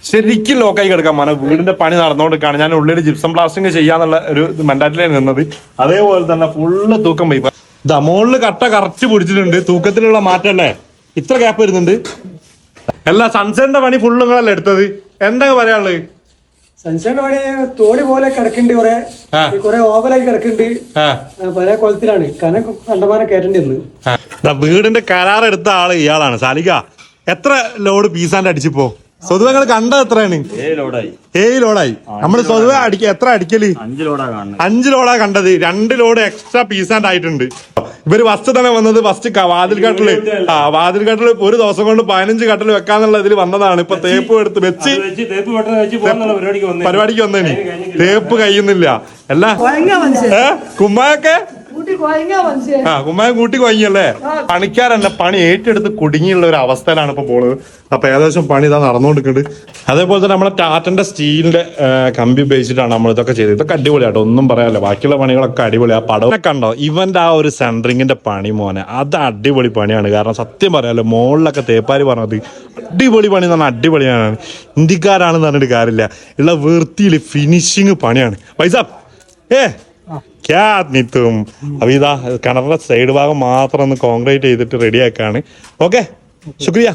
ശരിക്കും ലോക്കായി കിടക്കാൻ മോനെ. വീടിന്റെ പണി നടന്നുകൊണ്ടിരിക്കുകയാണ്. ഞാൻ ഉള്ളിൽ ജിപ്സം പ്ലാസ്റ്റിംഗ് ചെയ്യാന്നുള്ള ഒരു മെന്റാലിറ്റിയിലാണ് നിന്നത്. അതേപോലെ തന്നെ ഫുള്ള് തൂക്കം പോയി. ഇതാ മുകളില് കട്ട കറക്റ്റ് പിടിച്ചിട്ടുണ്ട്. തൂക്കത്തിലുള്ള മാറ്റല്ലേ, ഇത്ര ഗ്യാപ്പ് വരുന്നുണ്ട്. എല്ലാ സൺസെറ്റിന്റെ പണി ഫുള്ള് നിങ്ങളല്ലേ എടുത്തത്? എന്താ പറയാനുള്ളത്? സൺസെറ്റ് പണി തോടി പോലെ കിടക്കുന്നുണ്ട്, കുറെ ഓവലായി കിടക്കുന്നുണ്ട്. പല കുളത്തിലാണ് കണ്ടമാനം കയറ്റേണ്ടി വന്ന്. വീടിന്റെ കരാർ എടുത്ത ആള് ഇയാളാണ് സാലിക. എത്ര ലോഡ് പീസാണ്ട് അടിച്ചിപ്പോ? സ്വതുവെ നിങ്ങൾ കണ്ടത് എത്രയാണ്? 7 ലോഡായി. നമ്മള് സ്വതുവെ എത്ര അടിക്കല്? 5 ലോഡാ കണ്ടത്. 2 ലോഡ് എക്സ്ട്രാ പീസാണ്ട് ആയിട്ടുണ്ട്. ഇവര് ഫസ്റ്റ് തന്നെ വന്നത് വാതിൽക്കാട്ടില് ഒരു ദിവസം കൊണ്ട് 15 കട്ടില് വെക്കാന്നുള്ള ഇതിൽ വന്നതാണ്. ഇപ്പൊ തേപ്പ് എടുത്ത് വെച്ച് പരിപാടിക്ക് വന്നേന്. തേപ്പ് കഴിയുന്നില്ല. അല്ല കുമ്മായൊക്കെ കുമ്മായ കൂട്ടി കൊയ്യല്ലേ. പണിക്കാരല്ല, പണി ഏറ്റെടുത്ത് കുടുങ്ങിയുള്ള ഒരു അവസ്ഥയിലാണ് ഇപ്പൊ പോണത്. അപ്പൊ ഏകദേശം പണി ഇതാ നടന്നുകൊണ്ടിരിക്കുന്നുണ്ട്. അതേപോലെ തന്നെ നമ്മളെ ടാറ്റന്റെ സ്റ്റീലിന്റെ കമ്പി ഉപയോഗിച്ചിട്ടാണ് നമ്മൾ ഇതൊക്കെ ചെയ്തത്. ഇതൊക്കെ അടിപൊളിയാട്ടോ, ഒന്നും പറയാനില്ല. ബാക്കിയുള്ള പണികളൊക്കെ അടിപൊളിയാ. പടവനെ കണ്ടോ ഇവന്റെ ആ ഒരു സെൻട്രിങ്ങിന്റെ പണി മോനെ, അത് അടിപൊളി പണിയാണ്. കാരണം സത്യം പറയാലോ, മുകളിലൊക്കെ തേപ്പാരി പറഞ്ഞത് അടിപൊളി പണി എന്ന് പറഞ്ഞാൽ അടിപൊളിയാണ്. ഇന്ത്യക്കാരാണെന്ന് പറഞ്ഞിട്ട് കാര്യമില്ല, ഉള്ള വൃത്തിയില് ഫിനിഷിങ് പണിയാണ്. പൈസ ക്യാത്തും. അപ്പൊ ഇതാ കിണറിന്റെ സൈഡ് ഭാഗം മാത്രം ഒന്ന് കോൺക്രീറ്റ് ചെയ്തിട്ട് റെഡിയാക്കാണ്. ഓക്കെ, ശുക്രിയ.